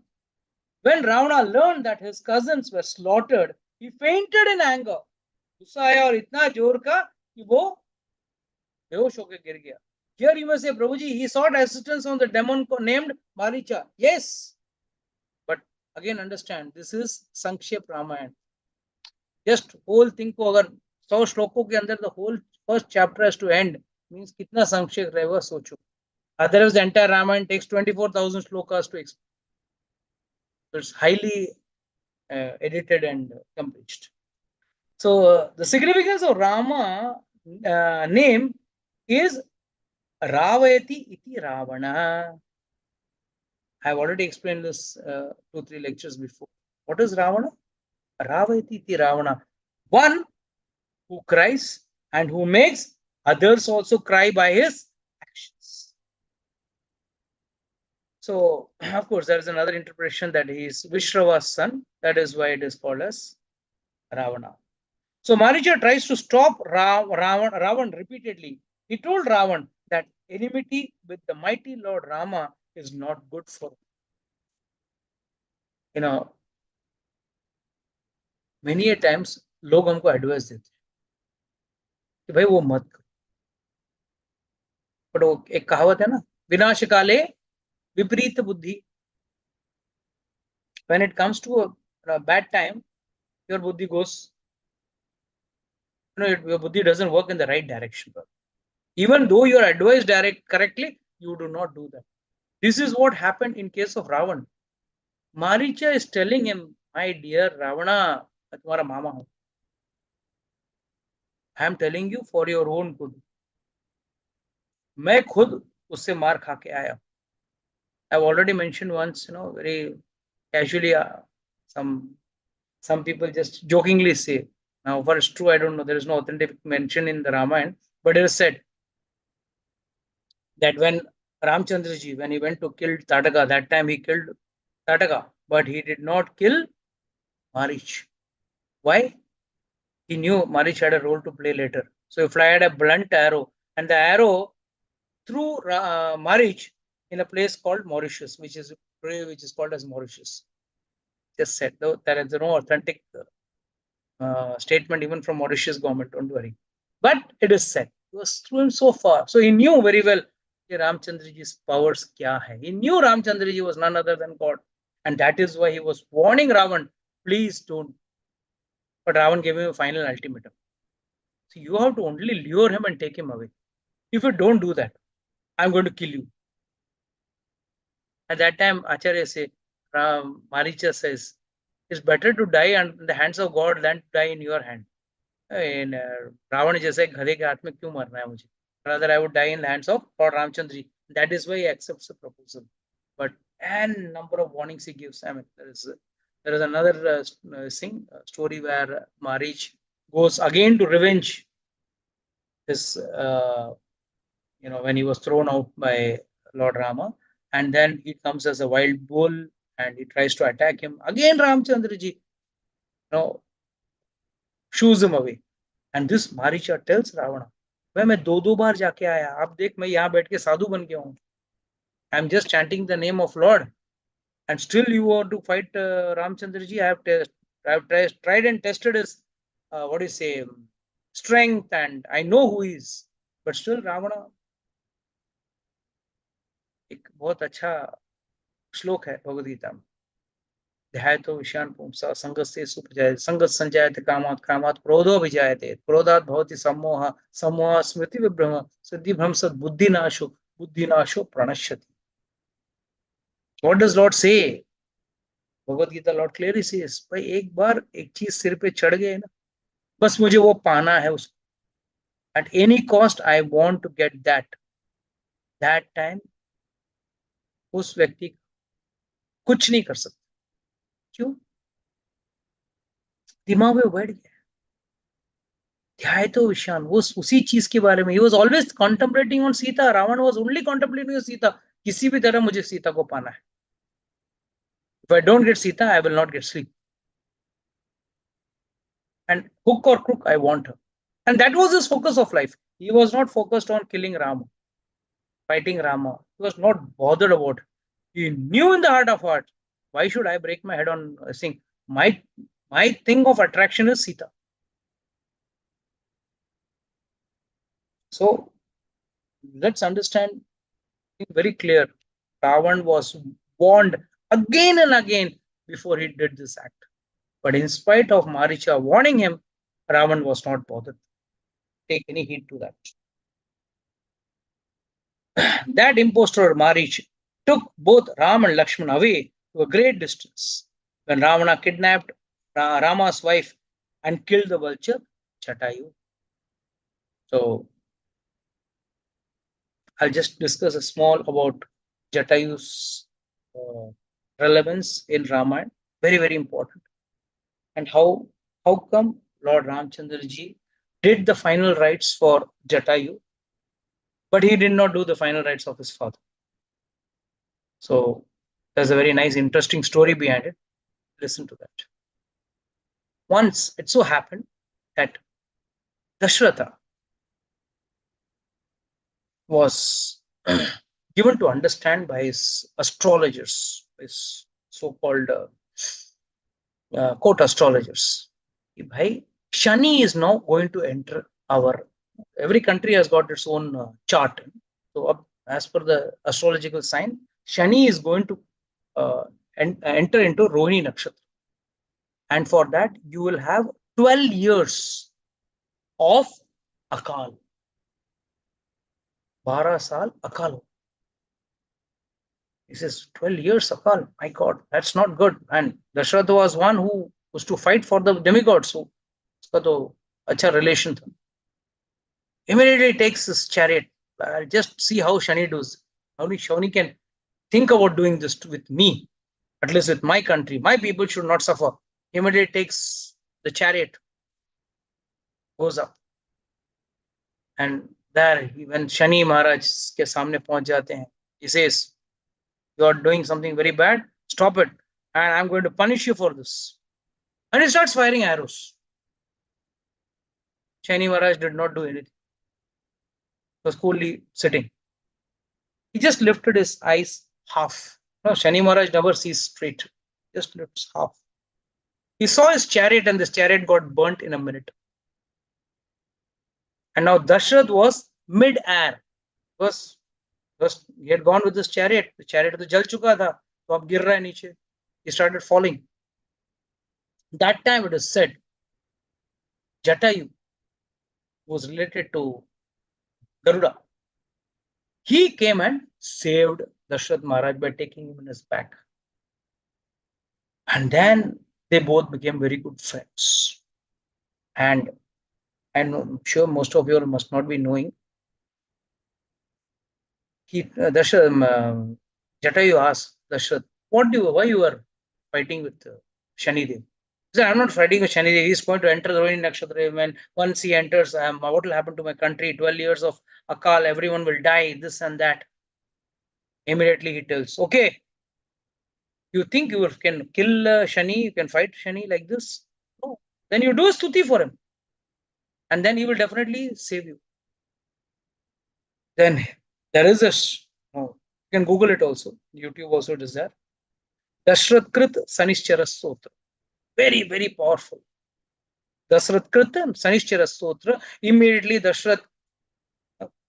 When Ravana learned that his cousins were slaughtered, he fainted in anger. गुस्सा आया और इतना जोर का कि वो बेहोश होकर गिर गया. Here you must say, Prabhuji, he sought assistance on the demon named Maricha. Yes, but again understand, this is Sankshep Ramayana. Just whole thing को अगर 100 श्लोकों के अंदर the whole first chapter has to end, means कितना संक्षेप रहेगा सोचो. Otherwise, the entire Ramayana takes 24,000 shlokas to explain. So it's highly edited and accomplished. So the significance of Rama name is Ravayati iti Ravana. I have already explained this 2-3 lectures before. What is Ravana? Ravayati iti Ravana. One who cries and who makes others also cry by his actions. So, of course, there is another interpretation that he is Vishrava's son. That is why it is called as Ravana. So, Maricha tries to stop Ravan repeatedly. He told Ravan that enmity with the mighty Lord Rama is not good for him. Many a times, लोग हमको advice देते कि भाई वो मत करो. But वो एक कहावत है ना, विनाश काले विपरीत बुद्धि. When it comes to a bad time, your buddhi goes, your buddhi doesn't work in the right direction. Even though you are advised correctly, you do not do that. This is what happened in case of Ravan. Maricha is telling him, my dear Ravana, मैं तुम्हारा मामा हूं. I am telling you for your own good. मैं खुद उससे मार खा के आया. I've already mentioned once, very casually, some Some people just jokingly say. Now, what is true, I don't know. There is no authentic mention in the Ramayana, but it is said that when Ramchandraji, when he went to kill Tataka, that time he killed Tataka, but he did not kill Marich. Why? He knew Marich had a role to play later. So he fired a blunt arrow, and the arrow threw Marich in a place called Mauritius, which is called as Mauritius. Just said, though there is no authentic statement even from Mauritius government. Don't worry, but it is said he was through him so far, so he knew very well Ramchandraji's powers kya hai. He knew Ramchandraji was none other than God, and that is why he was warning Ravan, please don't. But Ravan gave him a final ultimatum. So you have to only lure him and take him away. If you don't do that, I'm going to kill you. At that time, Acharya say, Maricha says, it's better to die in the hands of God than to die in your hand. In Ravan जैसे गधे के हाथ में क्यों मरना है मुझे? Rather, I would die in the hands of Lord Ramchandra. That is why he accepts the proposal. But n number of warnings he gives. I mean, there is another story where Marich goes again to revenge his, when he was thrown out by Lord Rama, and then he comes as a wild bull and he tries to attack him. Again, Ramchandraji, shoos him away. And this Maricha tells Ravana, मैं दो बार जाके आया, आप देख मैं यहाँ बैठ के साधु बन गया हूँ. I'm just chanting the name of Lord, and still you want to fight Ramchandraji. I have tried and tested his strength, and I know who he is, but still Ravana. एक बहुत अच्छा श्लोक है भगवद गीता में. ध्यायतो विषयान् पुंसा संगस्ते सुपजायते संगत संजायते कामात् कामात् क्रोधो विजायते क्रोधात् भवति सम्मोहः सम्मोहः स्मृति विभ्रमः स्मृति भ्रंशात् बुद्धिनाशो प्रणश्यति. What does Lord say? Bhagavad Gita Lord clearly says, भाई एक बार एक चीज सिर पे चढ़ गए ना, बस मुझे वो पाना है उसको. At any cost I want to get that. That time उस व्यक्ति कुछ नहीं कर सकता. क्यों? दिमाग में बैठ गया. ध्याय तो विषयान, वो उसी चीज के बारे में. He was always contemplating on Sita. Ravan was only contemplating on Sita. किसी भी तरह मुझे सीता को पाना है. If I don't get Sita, I will not get sleep. And hook or crook, I want her. And that was his focus of life. He was not focused on killing Rama, fighting Rama. He was not bothered about it. He knew in the heart of heart, why should I break my head on a thing? My thing of attraction is Sita. So let's understand very clear. Ravan was warned again and again before he did this act. But in spite of Maricha warning him, Ravan was not bothered. Take any heed to that. That impostor Marich took both Ram and Lakshman away to a great distance when Ravana kidnapped Rama's wife and killed the vulture Jatayu. So I'll just discuss a small about Jatayu's relevance in Ramayana. Very, very important. And how come Lord Ramchandraji did the final rites for Jatayu, but he did not do the final rites of his father. So there's a very nice, interesting story behind it. Listen to that. Once it so happened that Dashratha was given to understand by his astrologers, his so-called court astrologers. Bhai, Shani is now going to enter every country has got its own chart. So as per the astrological sign, Shani is going to enter into Rohini Nakshatra. And for that, you will have 12 years of Akal. 12 saal Akal. He says, 12 years Akal. My God, that's not good. And Dashrath was one who was to fight for the demigods. So, uska to acha relation tha. Immediately takes his chariot. I'll just see how Shani does. How Shani can think about doing this with me, at least with my country. My people should not suffer. immediately takes the chariot, goes up, and there when Shani Maharaj के सामने पहुंच जाते हैं, he says, "You are doing something very bad. Stop it, and I'm going to punish you for this." And he starts firing arrows. Shani Maharaj did not do anything. He was coolly sitting. He just lifted his eyes half. No, Shani Maharaj never sees straight. Just lifts half. He saw his chariot, and this chariot got burnt in a minute. And now Dashrath was mid-air. Was he had gone with his chariot. The chariot to jal chuka tha. तो अब गिर रहा है नीचे. He started falling. That time it is said Jatayu was related to Garuda. He came and saved Dashrath Maharaj by taking him in his back. And then they both became very good friends. And I'm sure most of you must not be knowing. Jatayu asked Dashrath, why you are fighting with Shani Dev? He said, I'm not fighting with Shani Dev. He's going to enter the Rohini Nakshatra. When once he enters, what will happen to my country? 12 years of Akal, everyone will die, this and that. Immediately he tells, okay, you think you can kill Shani, you can fight Shani like this? No. Then you do a stuti for him. And then he will definitely save you. Then there is you can Google it also. YouTube also it is there. Dashrath Krit Sanishchara Sotra. Very, very powerful. Dashrath Krit Sanishchara Sotra. Immediately Dashrath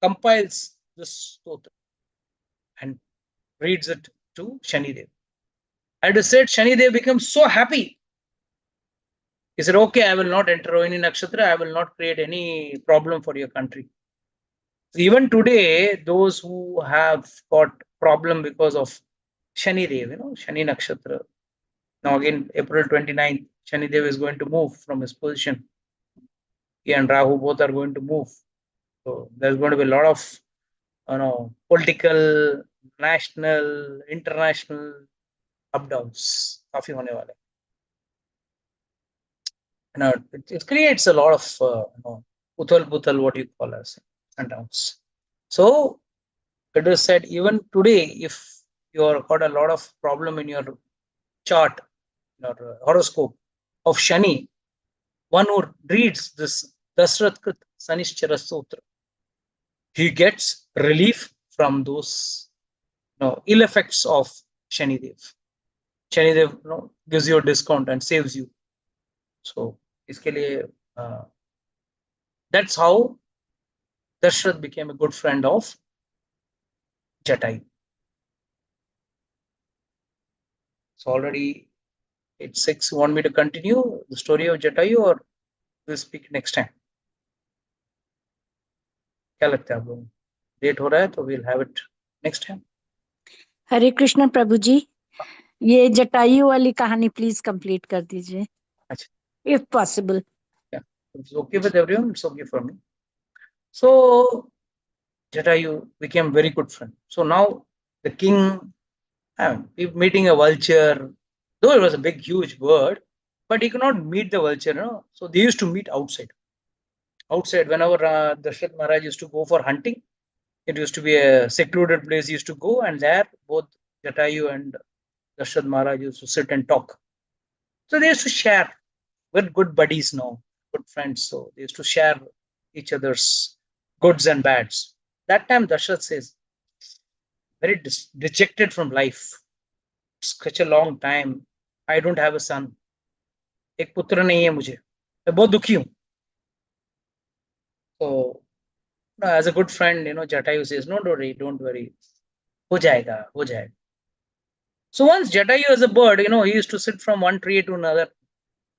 compiles this Sotra and reads it to Shanidev. And it is said Shanidev becomes so happy. He said, okay, I will not enter Rohini Nakshatra. I will not create any problem for your country. Even today, those who have got problem because of Shani Dev, Shani Nakshatra. Now again, April 29th, Shani Dev is going to move from his position. He and Rahu both are going to move. So there's going to be a lot of, political, national, international up downs. काफी होने वाले. It creates a lot of, uthal-puthal, what you call as, and downs. So it is said even today, if you have got a lot of problem in your chart, your horoscope of Shani, one who reads this Dashrath Krit Sanishchara Sutra, he gets relief from those ill effects of Shani Dev. Shani Dev gives you a discount and saves you. So iske liye, that's how Dashrath became a good friend of Jatayu. So already it's 6. You want me to continue the story of Jatayu or we'll speak next time? क्या लगता है आप लोगों को? Late हो रहा है तो we'll have it next time. हरे कृष्ण प्रभु जी, ये जटायु वाली कहानी प्लीज कंप्लीट कर दीजिए. अच्छा. If possible. Yeah, it's okay with everyone. It's okay for me. So Jatayu became very good friend. So now the king, meeting a vulture, though it was a big, huge bird, but he could not meet the vulture. So they used to meet outside. Outside, whenever Dashrath Maharaj used to go for hunting, it used to be a secluded place he used to go, and there both Jatayu and Dashrath Maharaj used to sit and talk. So they used to share. We're good buddies now, good friends. So they used to share each other's goods and bads. That time Dashrath says, very dejected from life. Such a long time. I don't have a son. एक पुत्र नहीं है मुझे. मैं बहुत दुखी हूँ. So as a good friend, Jatayu says, no, don't worry. हो जाएगा, हो जाएगा. So once Jatayu as a bird, he used to sit from one tree to another,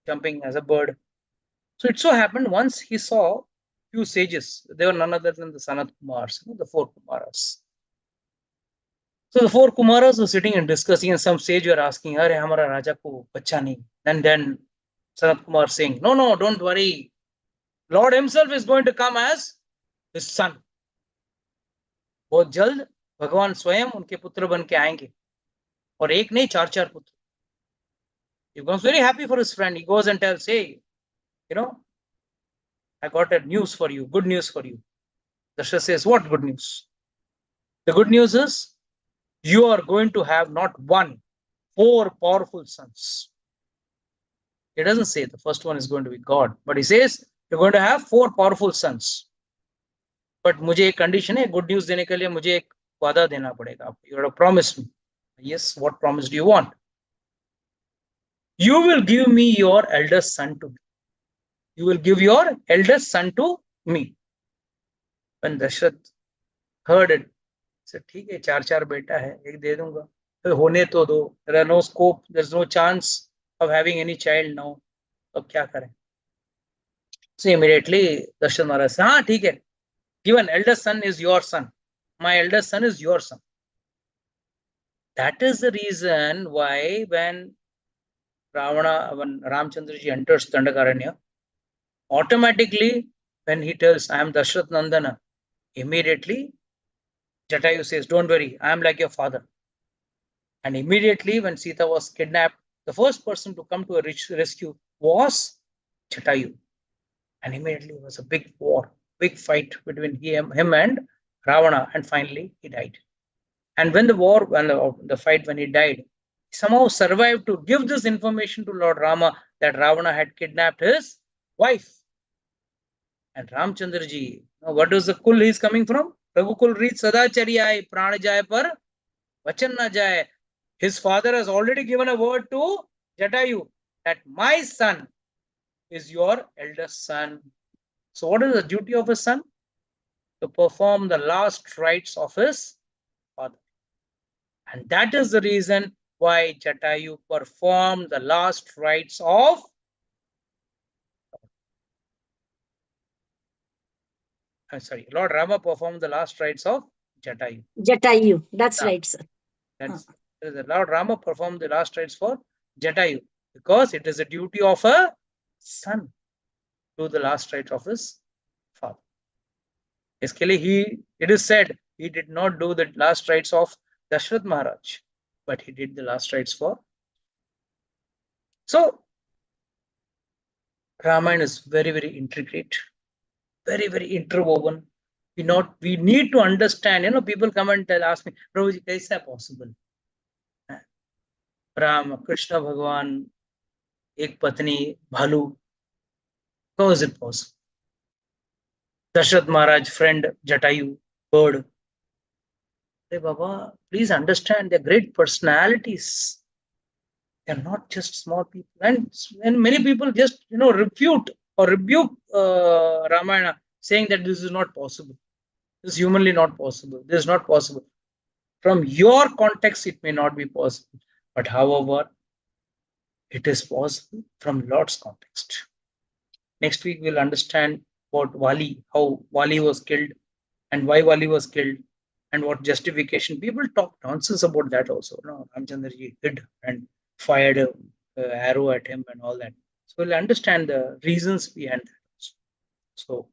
jumping as a bird. So it so happened once he saw few sages. They were none other than the Sanat Kumars, the 4 Kumaras. So the 4 Kumaras were sitting and discussing, and some sage were asking, "Arey, hamara raja ko bacha nahi." And then Sanat Kumar saying, "No, don't worry. Lord himself is going to come as his son. बहुत जल्द भगवान स्वयं उनके पुत्र बन के आएंगे और एक नहीं 4 पुत्र. He becomes very happy for his friend. He goes and tells, hey, I got a news for you, good news for you. Dashrath says, what good news? The good news is you are going to have not one, 4 powerful sons. He doesn't say the first one is going to be God, but he says you're going to have 4 powerful sons. But मुझे एक condition है, good news देने के लिए मुझे एक वादा देना पड़ेगा. You got to promise me. Yes, what promise do you want? You will give me your eldest son to me. You will give your eldest son to me. When Dashrath heard it, he said, ठीक है, 4 बेटा है, एक दे दूंगा. तो होने तो दो. There are no scope, there's no chance of having any child now. अब क्या करें? So immediately Dashrath Maharaj said, हाँ ठीक है, Jivan, eldest son is your son. My eldest son is your son. That is the reason why when Ramchandraji enters Dandakaranya, automatically when he tells, I am Dashrath Nandana, immediately Jatayu says, don't worry, I am like your father. And immediately when Sita was kidnapped, the first person to come to a rescue was Jatayu. And immediately it was a big war, big fight between him and Ravana, and finally he died. And when the war, when the fight, when he died, he somehow survived to give this information to Lord Rama that Ravana had kidnapped his wife. And Ramchandraji, what is the kul he is coming from? Raghukul read Sadacharya, Prana Jaya par Vachan na Jaya. His father has already given a word to Jatayu that my son is your eldest son. So what is the duty of a son? To perform the last rites of his father. And that is the reason why Jatayu performed the last rites of Lord Rama performed the last rites of Jatayu. Jatayu, that's right, sir. Lord Rama performed the last rites for Jatayu because it is a duty of a son to do the last rites of his father. It is said he did not do the last rites of Dashrath Maharaj, but he did the last rites for. So Ramayana is very, very intricate, very, very interwoven. We need to understand. People come and ask me, Prabhuji, is that possible? Rama, Krishna Bhagwan, ek patni, bhalu. How is it possible? Dashrath Maharaj, friend, Jatayu, bird. Hey Baba, please understand, they're great personalities. They're not just small people. And many people just, refute or rebuke Ramayana, saying that this is not possible. This is humanly not possible. This is not possible. From your context, it may not be possible. But however, it is possible from Lord's context. Next week, we'll understand about Vali, how Vali was killed and why Vali was killed and what justification. People talk nonsense about that also. Ramchandraji hid and fired an arrow at him and all that. So we'll understand the reasons behind that also. So